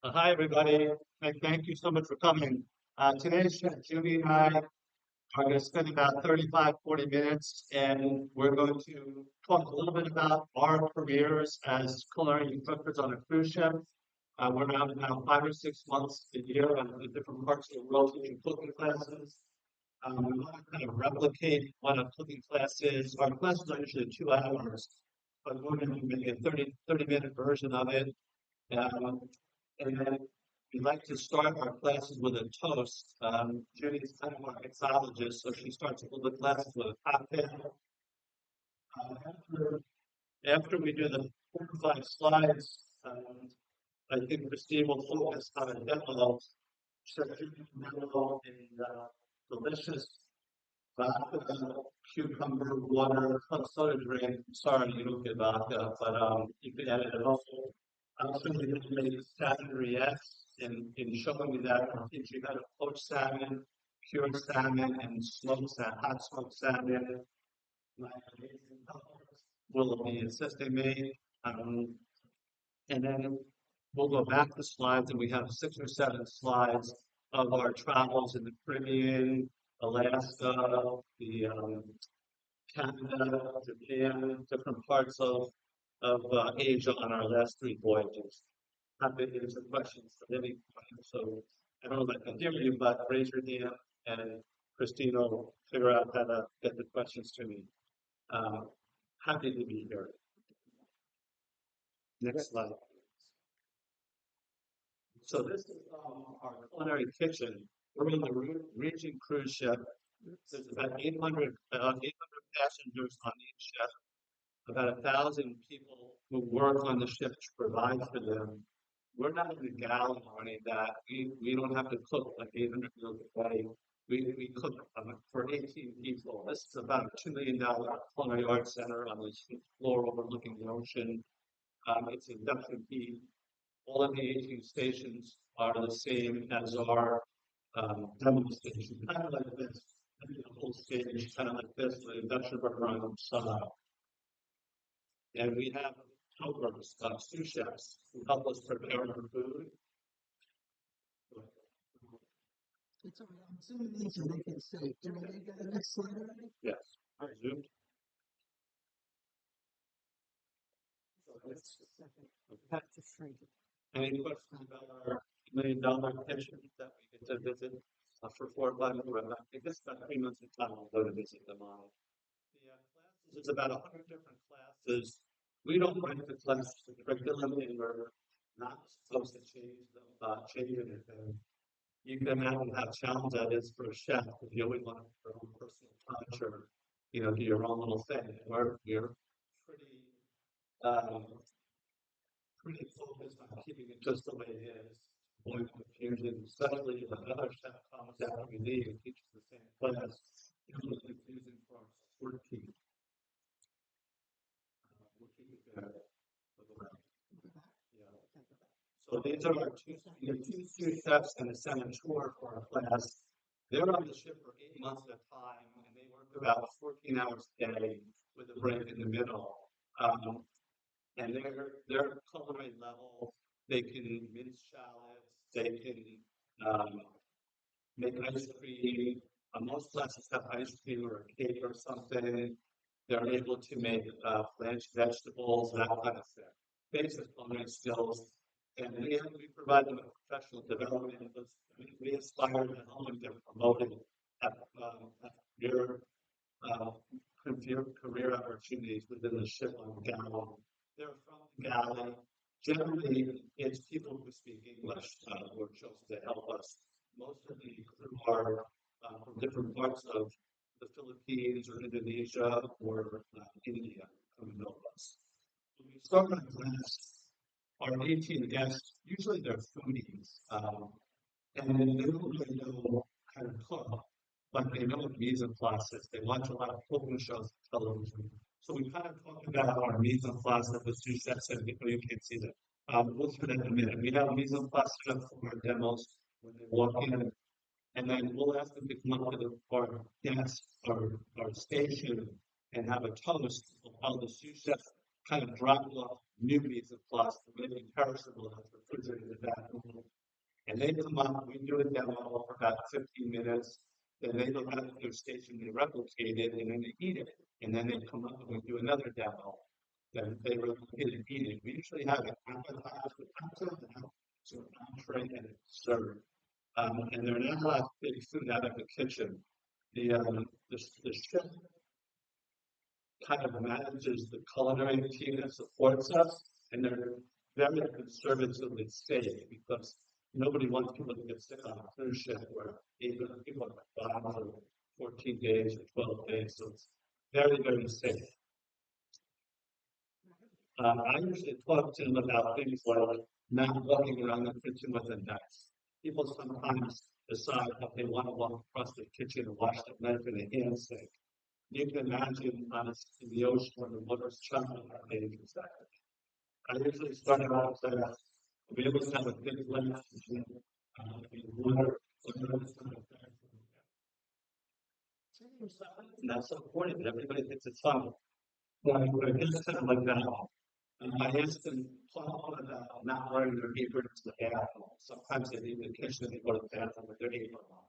Hi, everybody. Thank you so much for coming. Today's Junie and I are going to spend about 35, 40 minutes, and we're going to talk a little bit about our careers as culinary instructors on a cruise ship. We're around about 5 or 6 months a year in different parts of the world teaching cooking classes. We want to kind of replicate what a cooking class is. Our classes are usually 2 hours, but we're going to do maybe a 30-minute version of it. Um, and then we like to start our classes with a toast. Judy is kind of our mixologist, so she starts all the classes with a cocktail. After we do the 4 or 5 slides, I think Christine will focus on a demo. So Judy's demo in delicious vodka, cucumber water, club soda drink. Sorry, you don't get vodka, but you can add it also. I'm simply going to make salmon X in showing you that I'll teach you how to poach salmon, cured salmon, and smoked salmon, hot smoked salmon. My amazing helpers will be assisting me. And then we'll go back to slides, and we have 6 or 7 slides of our travels in the Caribbean, Alaska, the Canada, Japan, different parts of Asia on our last 3 voyages. Happy to answer questions for any point. So I don't know if I can hear you, but raise your hand and Christina will figure out how to get the questions to me. Um, Happy to be here. Next slide. So this is our culinary kitchen. We're on the Regent cruise ship. There's about 800 passengers on each ship, about 1,000 people who work on the ship to provide for them. We're not in the galley or any of that. We don't have to cook like 800 meals a day. We cook for 18 people. This is about a $2 million culinary arts center on the floor overlooking the ocean. It's induction heat. All of the 18 stations are the same as our demo station, kind of like this. The whole stage, kind of like this, with induction burner on the side. And we have helpers, sous chefs, who help us prepare our food. It's all right. I'm zooming in so they can see. Do we get the next slide already? Yes, I zoomed. Just a second. Have to shrink it. Any questions about our $1 million kitchen that we get to visit for 4 or 5 months? I think this is about 3 months of time we'll go to visit them on. The classes, it's about 100 different classes. We don't write the class curriculum, and we're not supposed to change anything. You can imagine how challenging that is for a chef if you always want your own personal touch or do your own little thing. We're pretty um, pretty focused on keeping it just the way it is. Avoid confusion, especially if another chef comes after we leave and teaches the same class. It was confusing for our support team. We'll keep it there. Yeah. So these are our two sous chefs and a senator for our class. They're on the ship for 8 months at a time, and they work about 14 hours a day with a break in the middle. And they're culinary level. They can mince shallots. They can make ice cream. Most classes have ice cream or a cake or something. They're able to make blanched vegetables, that kind of thing. Basic culinary skills. And we provide them with professional development. We aspire to help them get promoted at your uh, career opportunities within the ship on the galley. They're from the galley. Generally, it's people who speak English who are chosen to help us. Most of the crew are from different parts of the Philippines or Indonesia or India come to help us. When we start our class, our 18 guests, usually they're foodies, and they don't really know how to cook, but they know what mise en place is. They watch a lot of cooking shows on television. So we kind of talk about our mise en place that the two chefs said, you can't see that. We'll do that in a minute. We have mise en place set up for our demos when they walk in, and then we'll ask them to come up to our guests, our station, and have a toast while the sous chef kind of drop off new meats and plus maybe perishable that's refrigerated back home. And they come up, we do a demo for about 15 minutes, then they look at their station, they replicate it, and then they eat it. And then they come up and we do another demo. Then they replicate and eat it. We usually have an appetizer, so an entree and a dessert. And they're not allowed to take food out of the kitchen. The chef kind of manages the culinary team that supports us, and they're very conservatively safe because nobody wants people to get sick on a cruise ship where even people are gone for 14 days or 12 days, so it's very, very safe. I usually talk to them about things like not walking around the kitchen with a knife. People sometimes decide that they want to walk across the kitchen and wash the knife in a hand sink. You can imagine in the ocean where the water's chopping how dangerous that is. I usually start out with we always have a big lens between the water, and that's so important. Everybody thinks it's fun. But I guess kind of like that. I asked them talk about not wearing their apron to the bathroom. Sometimes they leave the kitchen and they go to the bathroom with their apron on.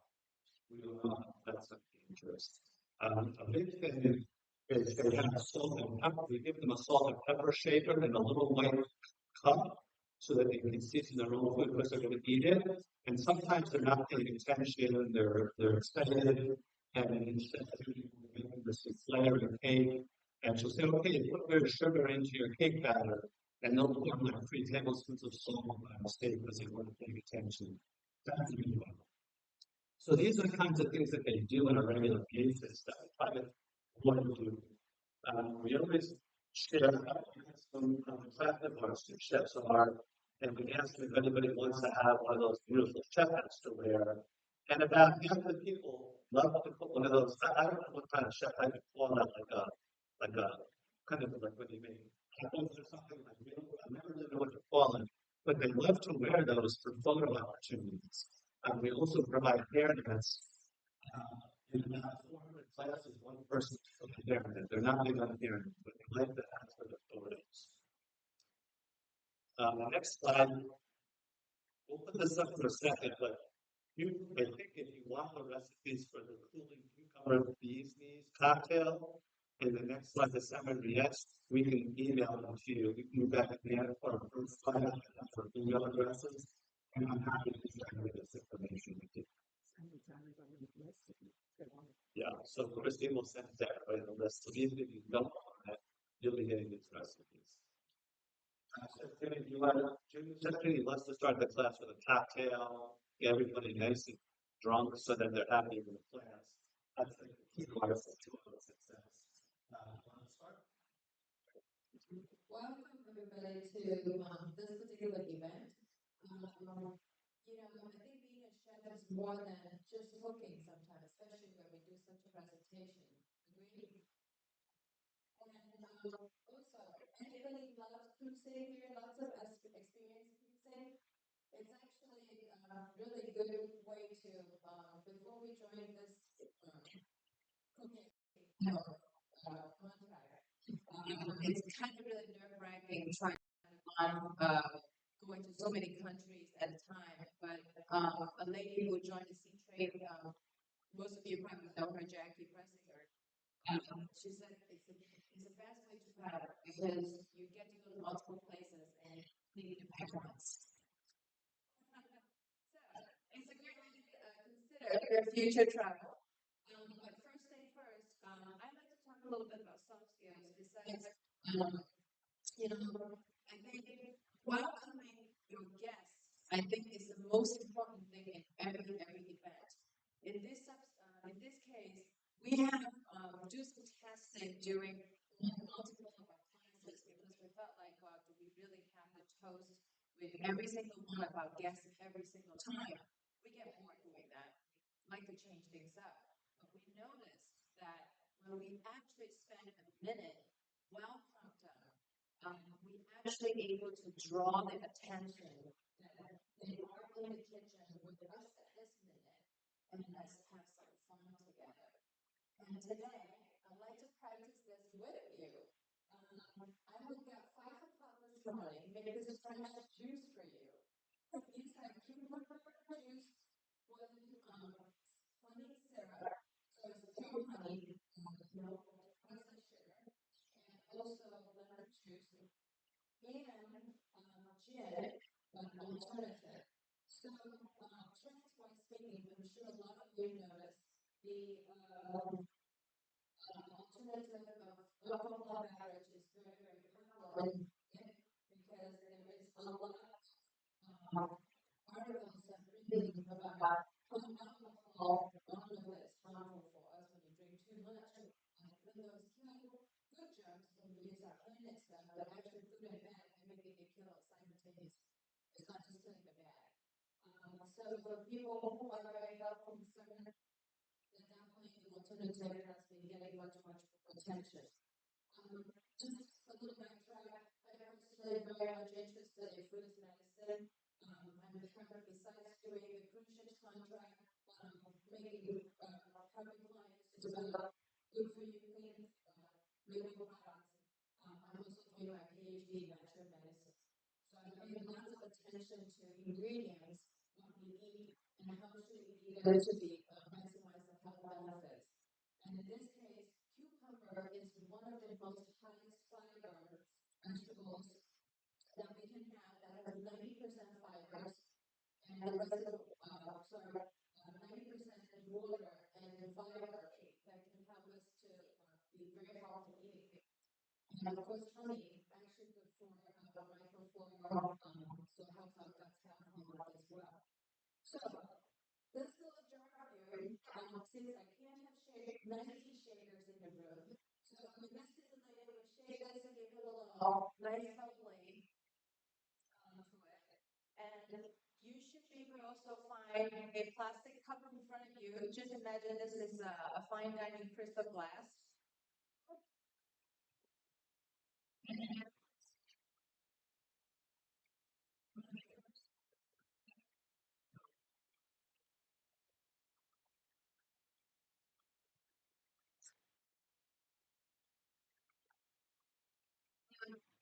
We don't know that's not dangerous. A big thing is they have salt and pepper. We give them a salt and pepper shaker in a little white cup so that they can season their own food because they're going to eat it. And sometimes they're not paying attention, they're excited, and instead of making the souffle or the cake, and she'll say, okay, put a bit of sugar into your cake batter, and they'll put like 3 tablespoons of salt by mistake because they weren't paying attention. That's really fun. So these are the kinds of things that they do on a regular basis that we try to want to do. We always share some attractive ones that chefs are, and we ask if anybody wants to have one of those beautiful chef hats to wear. And about half the people love to put one of those. I don't know what kind of chef I could call that, like a kind of like when you make apples or something like that. I never really know what to call it, but they love to wear those for photo opportunities. We also provide hairnets. In about 400 classes, one person took a hairnet. They're not big on hairnets, but they like to ask for the photos. Next slide. We'll put this up for a second, but I think if you want the recipes for the cooling cucumber bee's knees cocktail, in the next slide, the salmon vignettes, we can email them to you. We can move back at the end for our first slide for email addresses, and I'm happy to share this information with you. Yeah, so Christine will send that right on the list. So even if you don't want it, you'll be getting these recipes. Secretary wants to start the class with a cocktail, get everybody nice and drunk so that they're happy with the class. That's the key to our success. Welcome everybody to this particular event. I think being a chef is more than just cooking sometimes, especially when we do such a presentation. Agree? And also, anybody loves cruising here? Lots of experience cruising. It's actually a really good way to, before we join this cooking contract, it's kind of really nerve-wracking trying going to so many countries at a time. But a lady who joined the Sea Trade, most of you probably know her, Jackie Pressinger. She said it's the best way to travel because you get to go to multiple places and leave the back once. So it's a great way to consider your future travel. But first thing first, I'd like to talk a little bit about soft skills. Besides, I think welcoming your guests, I think, is the most important thing in every event. In this case, we have do some testing during multiple of our classes because we felt like, well, do we really have to toast with every single one of our guests every single time? We get bored doing that. We like to change things up. But we noticed that when we actually spend a minute welcoming them, we actually able to draw their attention that they are in the kitchen with us at this minute, and let's have some fun together. And today, I'd like to practice this with you. I will go for honey, make this fresh juice for you. These have cucumber juice with honey syrup, so it's pure honey, no processed sugar, and also lemon juice, and gin, an alternative. So, trends-wise speaking, I'm sure a lot of you noticed the alternative of alcohol beverage is very, very popular because there is a lot of articles that reading about how alcohol not only is harmful for us when you drink too much, even though it's good germs when we use our planet stuff, but actually good and bad, maybe they kill us simultaneously. It's not just good and bad. So for people who are very health concerned, then definitely the alternative has been getting much, much attention. Just a little backtrack, I'm personally very much interested in food as medicine. I'm besides doing the cruise ships contract, making helping clients to develop good for you clean living products. I'm also doing my PhD in natural medicine. So I'm paying lots of attention to ingredients, what we eat, and how should we eat them to be maximize the health benefits. And in this case, cucumber is one of the most highest fiber vegetables that we can have that has 90% fibers and the rest of 90% is water and fiber that can help us to be very healthy eating. And of course, honey actually good for the microflora, so it helps our gut health as well. So this little jar here, since I can't have 90 shakers in the room, so the best is that I would shake this and give it a little nice bubbling to it. And you should be able to also find a plastic cup in front of you. Just imagine this is a fine dining crystal glass.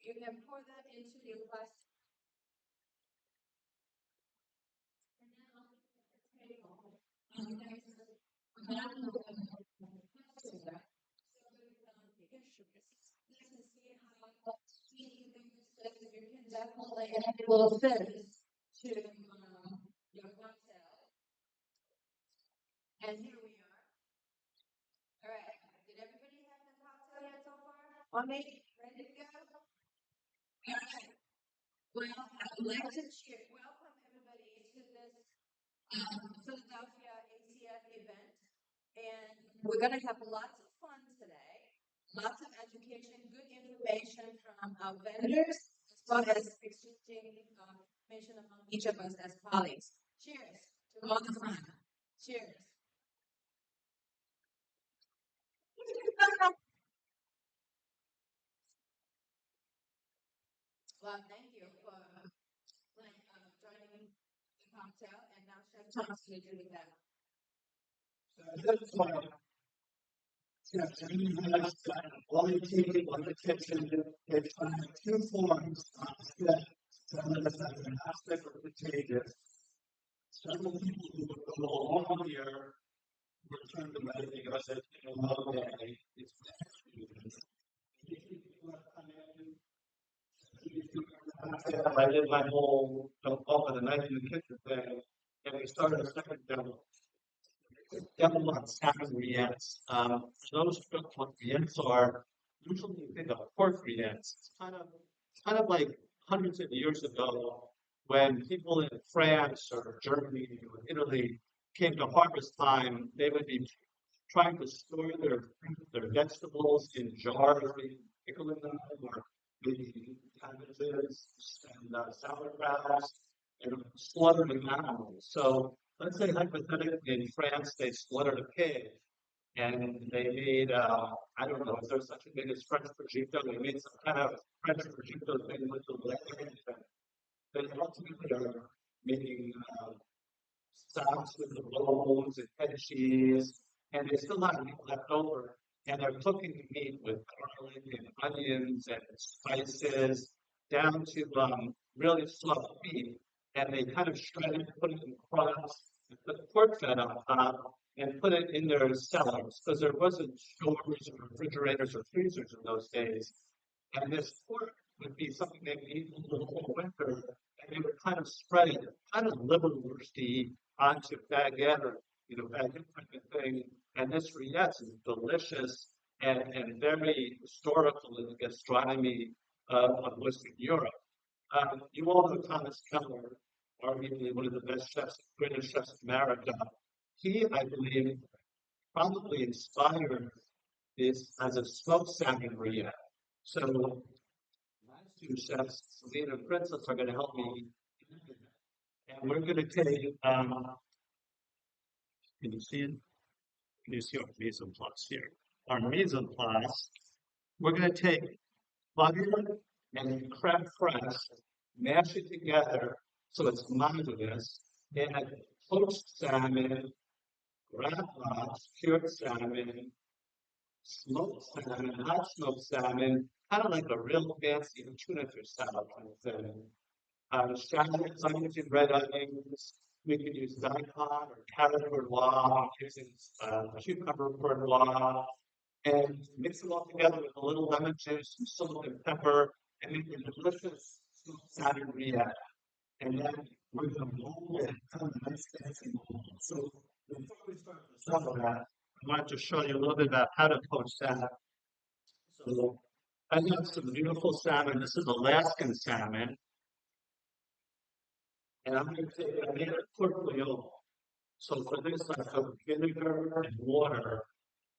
You can pour that into your plastic. And now, table. There's a bottle of sugar. So you can see how sweet you think this is. You can definitely add a little fizz to your cocktail. And here we are. All right. Did everybody have the cocktail yet so far? On me? Ready to go? All right. Well, I would like to welcome everybody to this Philadelphia ACF event. And we're going to have lots of fun today, lots of education, good information from our vendors, as well as exchanging information among each of us as colleagues. Cheers to all the fun. Cheers. Well, thank you for joining the cocktail, and now Chef Tom's going to do that. Yeah, Junnie has all the TV, all the kitchen, it's two forms that some of us have an aspect of contagious. Several people who would go along here return to medicine because it's in a low day. It's I did my whole off of the night in the kitchen thing, and we started a second demo. Demo on salmon riens. Those what riens are usually you think of pork riens. It's kind of like hundreds of years ago when people in France or Germany or Italy came to harvest time, they would be trying to store their vegetables in jars, maybe pickling them, or maybe cabbages and sauerkrauts, and slaughtering animals. So let's say hypothetically in France they slaughtered a pig and they made I don't know, is there such a thing as French prosciutto? They made some kind of French prosciutto thing with the leg. They ultimately are making sauce with the bones and head cheese, and they still have meat left over. And they're cooking the meat with garlic and onions and spices. down to really soft meat, and they kind of shred it, put it in crumbs, and put the pork fat on top, and put it in their cellars because there wasn't stores or refrigerators or freezers in those days. And this pork would be something they would eat the whole winter, and they would kind of spread it, kind of liverwursty onto baguette or baguette type of thing. And this rillettes is delicious and very historical in the gastronomy of Western Europe. You all know Thomas Keller, arguably one of the best chefs, British chefs in America. He, I believe, probably inspired this as a smoked salmon rillette. So my two chefs, Selena and Princess, are going to help me. And we're going to take, can you see it? Can you see our mise en place here? Our mise en place, we're going to take butter and creme fraiche, mash it together so it's homogeneous, add poached salmon, grass, cured salmon, smoked salmon, hot smoked salmon, kind of like a real fancy tuna fish salad kind of thing. Shallots, onions, and red onions. We could use daikon or carrot bourgeois, using cucumber bourgeois, and mix them all together with a little lemon juice, some salt and pepper, and make a delicious smoked salmon rillette. And then we're going to mold it, kind of nice fancy mold. So before we start the stuff of that, I wanted to show you a little bit about how to poach salmon. So I got some beautiful salmon. This is Alaskan salmon. And I'm going to take I made a pork bouillon. So for this, I took vinegar and water,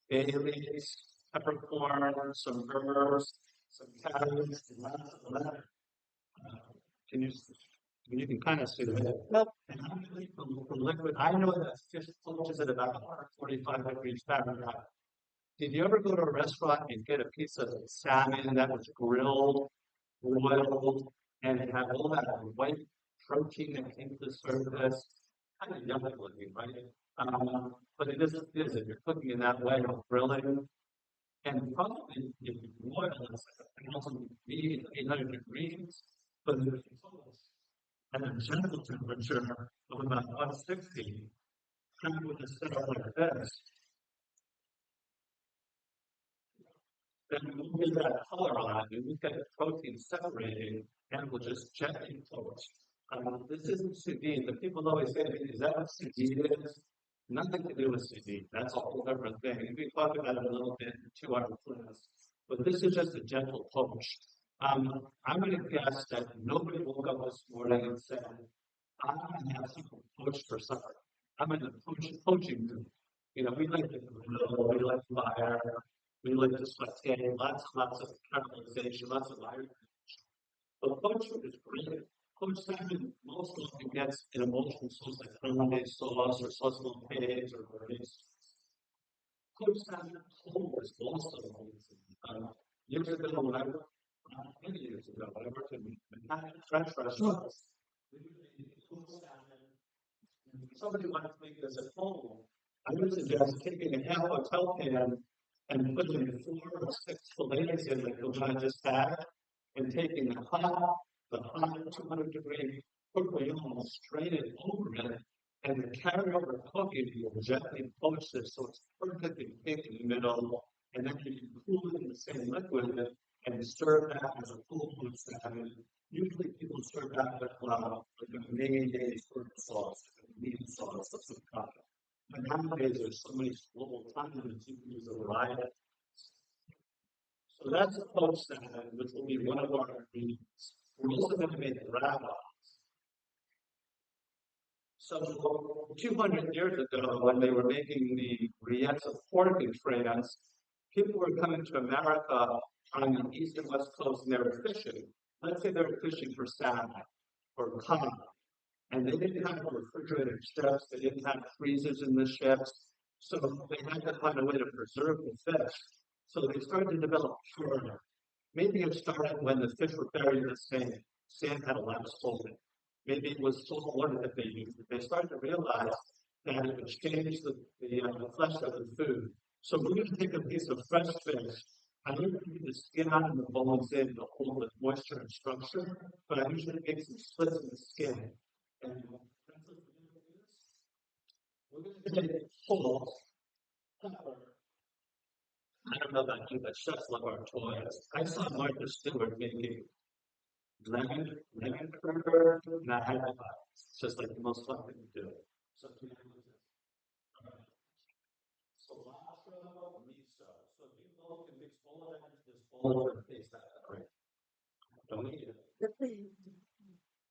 bay leaves, peppercorn, some herbs, some carrots, and lots of lemon. You can kind of see that. And I'm going to leave from liquid. I know that fish poaches at about 145 degrees Fahrenheit. Did you ever go to a restaurant and get a piece of salmon that was grilled, boiled, and it had all that white protein that came to the surface? Kind of yummy looking, right? But it isn't, is it? You're cooking in that way or grilling. And probably if you boil it, it's like 1,000 degrees, 800 degrees, but if you toast at a gentle temperature of about 160, kind of with a setup like this, then we'll get that color on it, and we'll get the protein separating, and we'll just gently toast. This isn't sous vide, but people always say, is that what sous vide is? Nothing to do with sous vide. That's a whole different thing. We talked about it a little bit in 2 hour class, but this is just a gentle poach. I'm going to guess that nobody woke up this morning and said, I'm going to have something poached for supper. I'm in the poaching mood. We like to grill, we like fire, we like to saute, lots of caramelization, lots of iron. But poaching is great. Poached salmon most often gets an emulsion sauce like hollandaise sauce or sauce hollandaise or berries. Poached salmon cold is also amazing. Years ago, when I worked, many years ago, I worked in Manhattan French restaurants. We would make poached salmon. And if somebody wanted to make this at home, I would suggest taking a half hotel pan and putting 4 or 6 fillets in like the one I just had, and taking the hot 200-degree pork bouillon, strain it over it, and the carryover cooking will gently poach this so it's perfectly pink in the middle, and then you can cool it in the same liquid and serve that as a full food salmon. Usually people serve that with like a mayonnaise or sauce, meat sauce of some kind. But nowadays there's so many global condiments you can use a variety. So that's a poached salmon, which will be one of our ingredients. We're also going to make rabbits. So 200 years ago, when they were making the rillettes of pork in France, people were coming to America on the east and west coast and they were fishing. Let's say they were fishing for salmon or cod. And they didn't have refrigerated ships, they didn't have freezers in the ships, so they had to find a way to preserve the fish. So they started to develop curing. Maybe it started when the fish were buried in the sand. Sand had a lot of salt in it. Maybe it was salt water that they used. They started to realize that it would change the flesh of the food. So we're going to take a piece of fresh fish, I usually leave the skin out and the bones in to hold the moisture and structure, but I usually make some splits in the skin. And that's what we're going to do. We're going to take whole pepper. I don't know about you, but chefs love our toys. I saw Martha Stewart making lemon burger, and I had it. It's just like the most fun thing to do. So cilantro, miso. So if you both can mix all of that into this bowl and taste that, great. Don't eat it.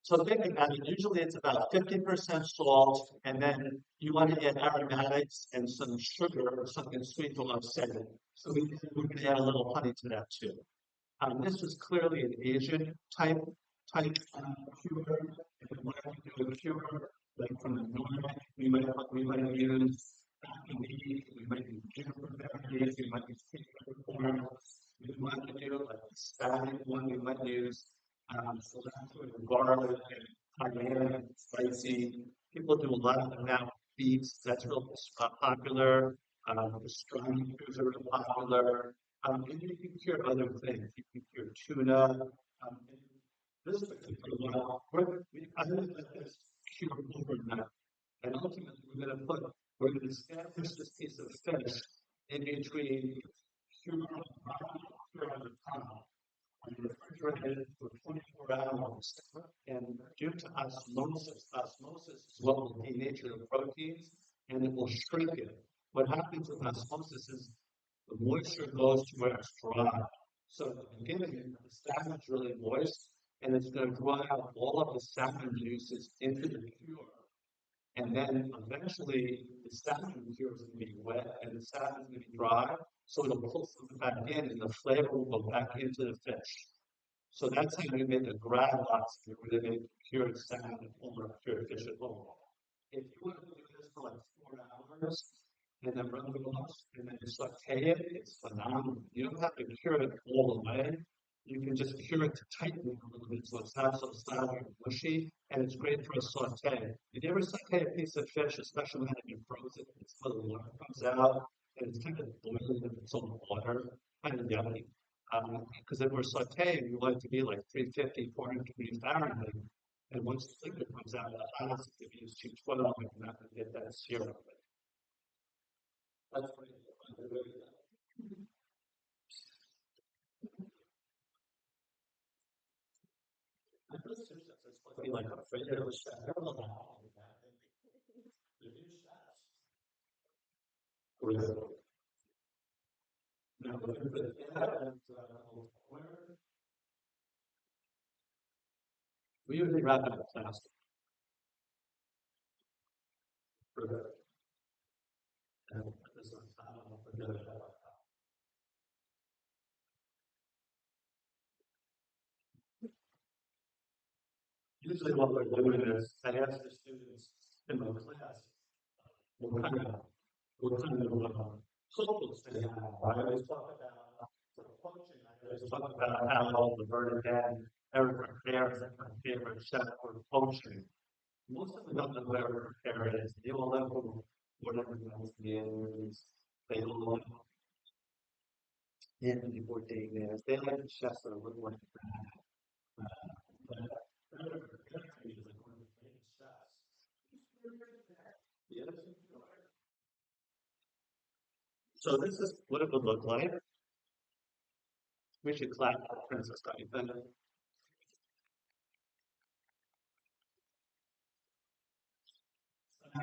So think about it. Usually it's about 50% salt, and then you want to add aromatics and some sugar or something sweet to offset it. So we're going to add a little honey to that too. This is clearly an Asian type cure. And what I do with cure, like from the north, we might use we might use juniper berries, we might use peppercorn. We might do like the Spanish one. We might use cilantro and garlic and cayenne and spicy. People do a lot of them now. Beets, that's real popular. Pastrami foods are real popular. And you can cure other things. You can cure tuna. This particular one, I don't let this cure overnight. And ultimately, we're going to establish this piece of fish in between cure on the top and refrigerated for 24 hours. And due to osmosis is what will denature the proteins and it will shrink it. What happens with osmosis is the moisture goes to where it's dry. So at the beginning, the salmon is really moist, and it's going to dry out all of the salmon juices into the cure. And then eventually, the salmon cure is going to be wet, and the salmon is going to be dry, so it'll pull something back in, and the flavor will go back into the fish. So that's how you make a grab lobster, where they make cured salmon or cured fish at home. If you want to do this for like 4 hours, and then run the off, and then saute it, it's phenomenal. You don't have to cure it all the way. You can just cure it to tighten it a little bit so it's not so sour and mushy, and it's great for a saute. If you ever saute a piece of fish, especially when you froze it, it's where the water comes out, and it's kind of boiling in its own water, kind of yummy. Because if we're sauteing, we want it to be like 350, 400 degrees Fahrenheit, and once the liquid comes out, the hottest if you use 212, you're not going to get that syrup. That's pretty good. I feel sushi is supposed to be like a favorite chef. I don't know how the new chefs. Now, we usually wrap it in plastic. For the, and this one, I don't know if we're good at that. Usually what we're doing is I ask the students in my class what kind of tools they have. I always talk about the function. I always talk about how the Vernon and Eric prepares that my favorite chef for poaching. Most of them don't know where to prepare it is. They will know whatever the is. They will know Anthony Bourdain is. They like the chefs that are a little like that. But Eric is like one of the famous chefs. Yes. So this is what it would look like. We should clap for Princess Diana.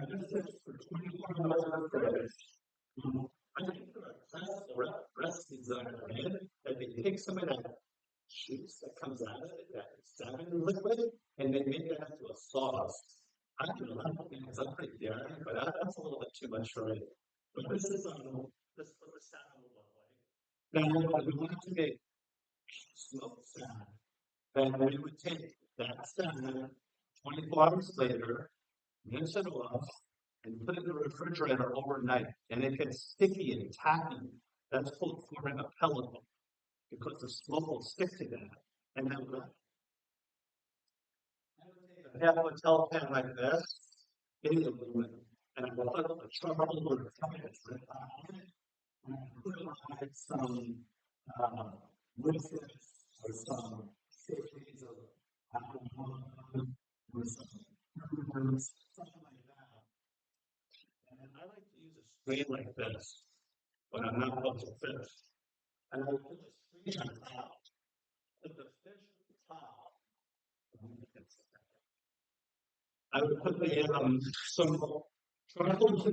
This is for 24 hours of fridge. I think the rest is that they take some of that juice that comes out of it, that salmon liquid, and they make it into a sauce. I don't know, because I'm pretty daring, but that's a little bit too much for me. But this is what the salmon will look like. Now, if we wanted to make smoked salmon, then we would take that salmon 24 hours later, rinse it off, and put it in the refrigerator overnight. And it gets sticky and tacky. That's called forming a pellicle because the smoke will stick to that. And then I would take a half hotel pan like this in the room, and I will put a charcoal or fire on it, and I put on some Griffiths or some cities of Alabama or some rivers, something like that. And I like to use a screen like this when I'm not able to fish. And I would put the screen on top, put the fish on top. I would put the some triangles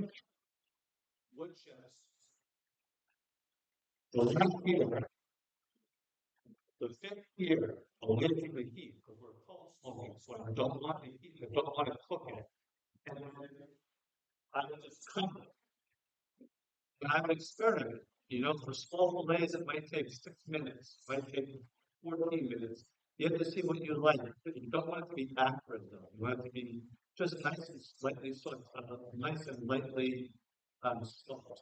wood chips. The left here, the fifth here, away from the heat, because we're cold smoking, so I don't want the heat, I don't want to cook it. And then I would just cover it. And I would experiment. You know, for small fillets, it might take 6 minutes, it might take 14 minutes. You have to see what you like. You don't want it to be acrid, though. You want it to be just nice and slightly sort of nice and lightly smoked.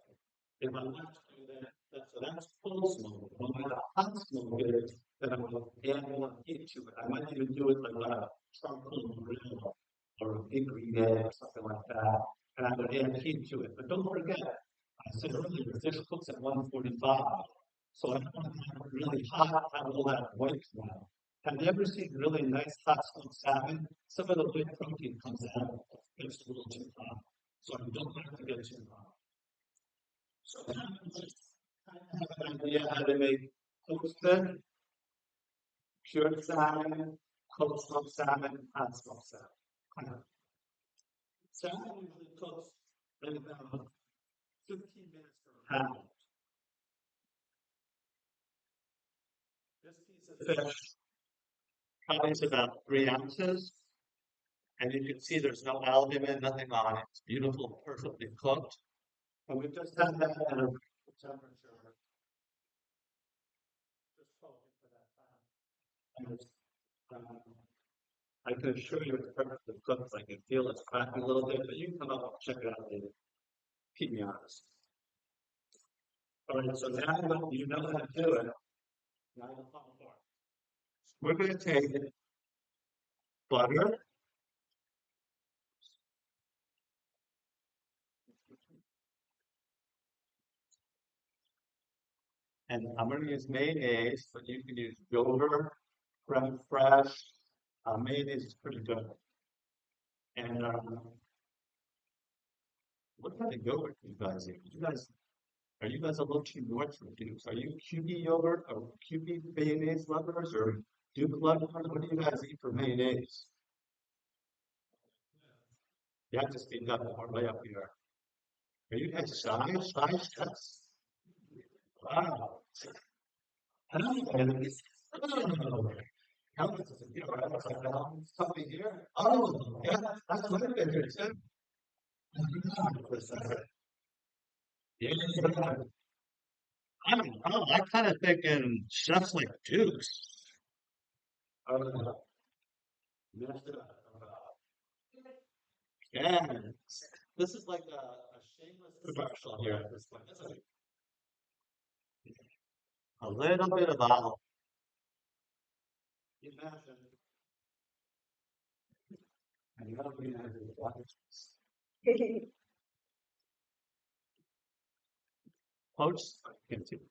If I want to do that, so that's full smoke. When I want a hot smoke is, then I'm going to add more heat to it. I might even do it like a charcoal grill or a big green egg or something like that. And I would add heat to it. But don't forget, I said earlier, the fish cooks at 145. So I don't want to have it really hot, have all that white now. Have you ever seen really nice hot smoked salmon? Some of the white protein comes out of it. It's a little too hot. So I don't want it to get too hot. So I'm just kind of have an idea how to make cooked fish, cured salmon, cold smoked salmon, hot smoked salmon. Salmon usually cooks in about 15 minutes per pound. This piece of fish probably is about 3 ounces, and you can see there's no albumin, nothing on it. It's beautiful, perfectly cooked. And we just have that at a temperature, just cooking for that time. And it's, I can assure you it's perfectly cooked. I can feel it's cracking a little bit, but you can come up and check it out later. Keep me honest. All right, so now you know how to do it. Now the fun part. We're going to take butter, and I'm going to use mayonnaise, but you can use yogurt, creme fraiche. Mayonnaise is pretty good. And what kind of yogurt do you guys eat? Are you guys a little too north for Dukes? Are you QB yogurt or QB mayonnaise lovers or Duke lovers? What do you guys eat for mayonnaise? You have to speak up more way up here. Are you guys shy? Shy chefs? Wow. Something here? Oh, yeah, that's what it is. Yeah, I don't know. I kind of thinking chefs like Dukes. Messed it up. Yeah, this is like a shameless commercial here at this point. That's a little bit of olive. Imagine. And now we have the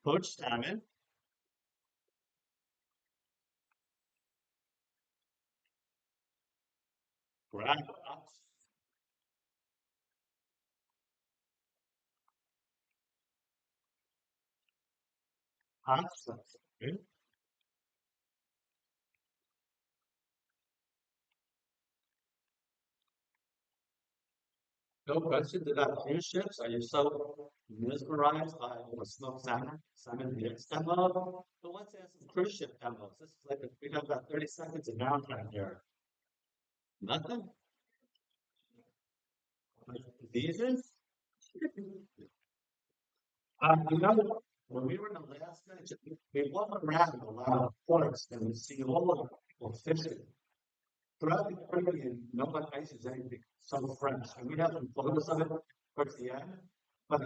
poached salmon. Grab hot sauce. Okay. No questions about cruise ships? Are you so mesmerized by the smoked salmon? Salmon mix demo? But let's ask some cruise ship demos. This is like we have about 30 seconds of downtime here. Nothing? Like diseases? You know, when we were in Alaska, we walk around a lot of ports and we see all of the people fishing. Throughout the Caribbean, no one ices anything so fresh. And we have some photos of it towards the end. But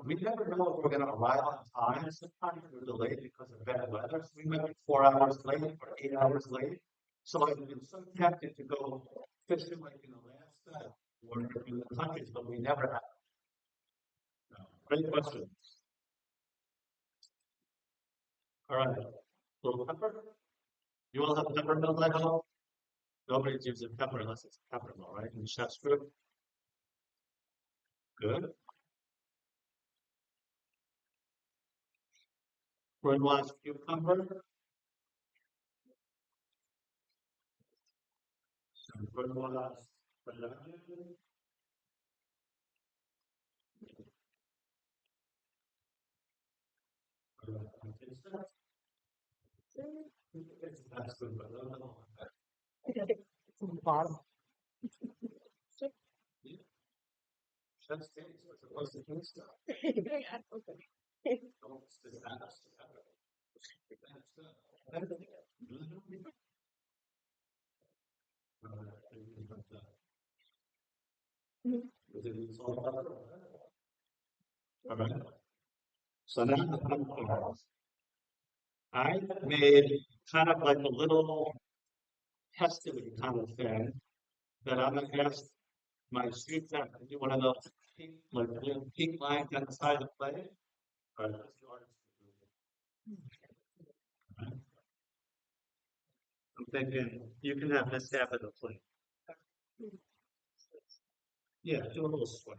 we never know if we're going to arrive on time. Sometimes we're delayed because of bad weather. So we might be 4 hours late or 8 hours late. So I've been so tempted to go fishing like in Alaska or in the countries, but we never have. Great question. All right. Little pepper. You all have peppermill at home? Nobody uses pepper unless it's peppermill, right? In chef's food. Good. Red wine cucumber. Some red wine red onion. It's fast food, but I don't know. It's on the bottom. Yeah. Chef's taste. What's the taste stuff? Yeah, okay. Don't stick that. That's good. Is it salt pepper? All right. So now the pumpkins. I made kind of like a little testing kind of thing that I'm gonna ask my students to do one of those pink, like little pink lines on the side of the plate. All right, that's the artist. I'm thinking you can have this half of the plate. Yeah, do a little sweat.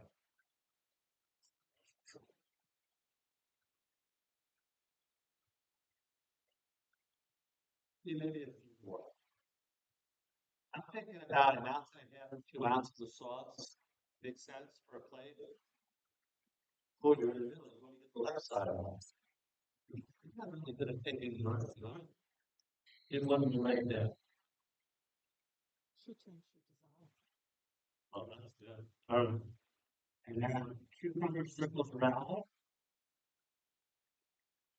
Yeah, maybe a few more. I'm thinking about an ounce and a half or 2 ounces of sauce. Makes sense for a plate. Oh, you're in the middle. You want to get the left side off. You're not really good at taking the right side. It wasn't like that. She changed her design. Oh, that's good. And now cucumber circles around.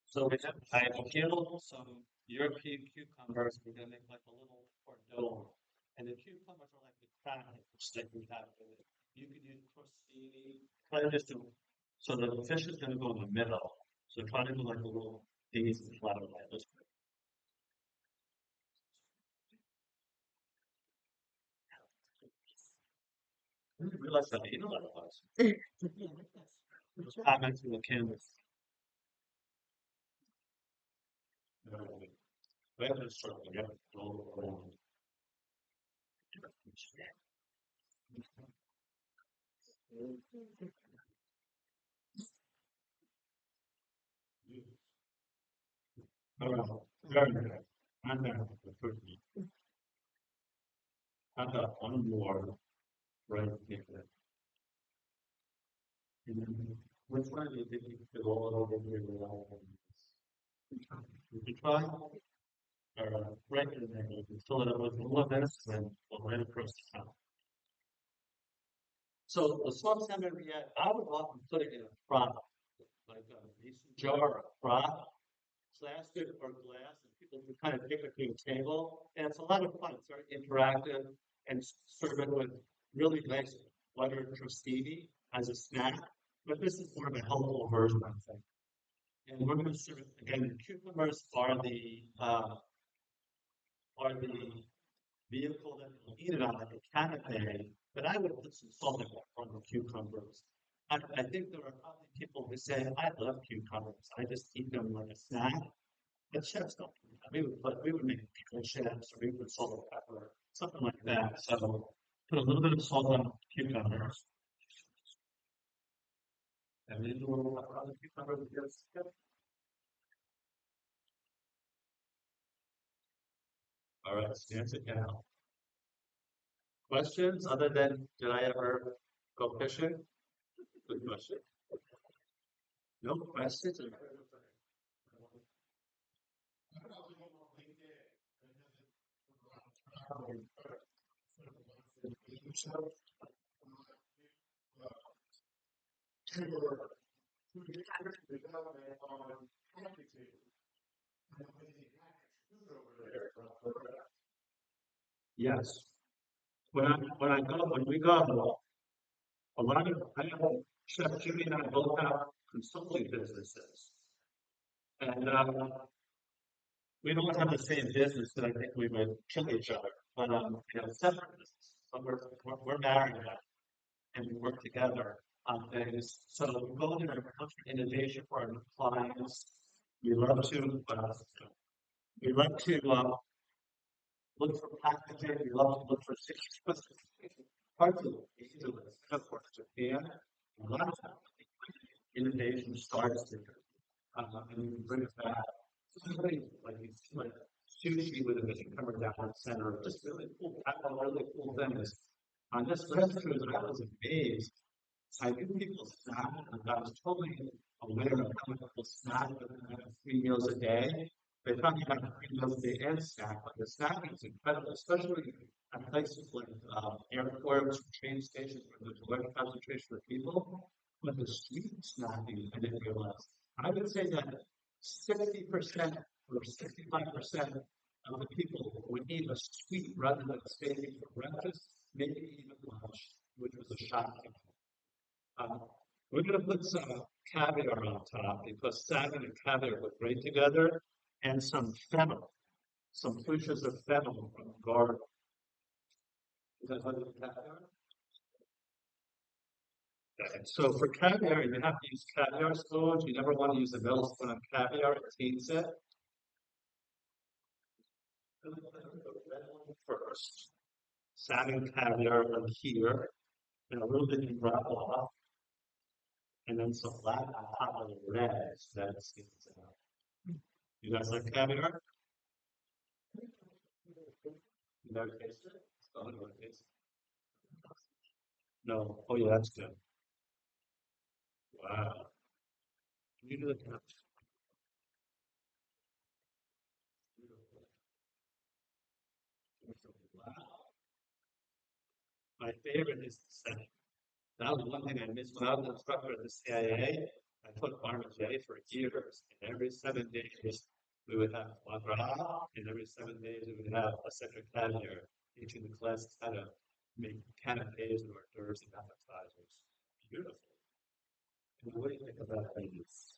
So we have, I peeled some European cucumbers. We're gonna make like a little cordon. And the cucumbers are like the crown sticking out of it. You could use crostini. Try to just do, so the fish is gonna go in the middle. So try to do like a little daisy flower like this. I didn't realize how anal that was. Yeah, like this. Those comments in the canvas. We have to start again. All right, very good. I'm back with the turkey. I got one more right here. And then, which one do you think you could roll it over here without having this? You could try, right in there, you can fill it up with a little of this and go right across the top. So the sauce I'm gonna get, I would often put it in a pot, like a mason jar or a pot, plastic or glass, and people can kind of pick it to a table, and it's a lot of fun. It's very interactive and serve it with really nice buttered crostini as a snack. But this is more of a healthful version, I think. And we're going to serve it again. The cucumbers are the vehicle that will eat it on like a canapé. But I would put some salt on the cucumbers. I think there are probably people who say, I love cucumbers. I just eat them like a snack. But chefs don't do that. We would make pickle chips or we would put salt and pepper, something like that. So put a little bit of salt on cucumbers. And then do a little pepper on the cucumber that gets good. All right, stands it down. Questions other than did I ever go fishing? Good question. No questions? Yes. When we go, a lot of I know Chef Jimmy and I both have consulting businesses, and we don't have the same business that I think we would kill each other, but we have separate businesses. But we're married now, and we work together on things. So we go there and look for innovation for our clients. We love to, we love to look for packaging. We love to look for parts of the list. Of course, Japan. A lot of times, innovation starts there, and you bring it back. Something like sushi with a mission cover down the center. Just really cool, really cool things. On this restaurant, I was amazed. I knew people snack, and I was totally aware of how many people snack with 3 meals a day. They probably have 3 meals a day and snack, but the snacking is incredible, especially at places like airports, train stations where there's a large concentration of people. But the sweet snacking, I didn't realize. I would say that 60% or 65% of the people would eat a sweet rather than steak for breakfast, maybe even lunch, which was a shocking. We're going to put some caviar on top because salmon and caviar look great together, and some fennel, some pushes of fennel from the garden. You guys like caviar? Okay. So for caviar, you have to use caviar spoons. You never want to use a metal spoon on caviar; it taints it. First, salmon caviar on here, and a little bit you drop off. And then some black on top of the red that sticks out. You guys like caviar? You never tasted it? Oh, you want to taste it? No. Oh, yeah, that's good. Wow. Can you do the count? Wow. My favorite is the second. That was one thing I missed when I was an instructor at the CIA. I taught Parmesan for years, and every 7 days we would have foie gras, and every 7 days we would have a separate caviar, teaching the class how to make canapes and hors d'oeuvres and appetizers. Beautiful. And what do you think about these?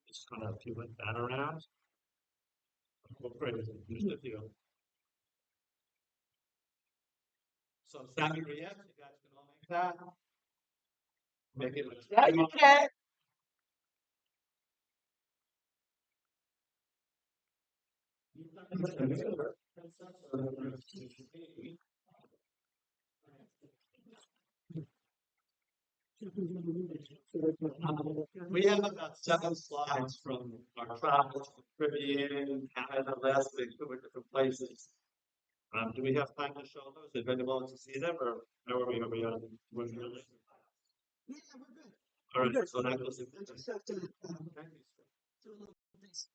Just kind of peeling that around. Well, crazy. Here's the deal. So sangria, you guys can all make that. Make it look. Yeah, you can. We have about 7 slides from our travels to the Caribbean, Canada, last week, to different places. Do we have time to show those? If anyone wants to see them, or are we on? Yeah, we're good. All right, so that goes in. I just have to, Thank you, sir. do a little things.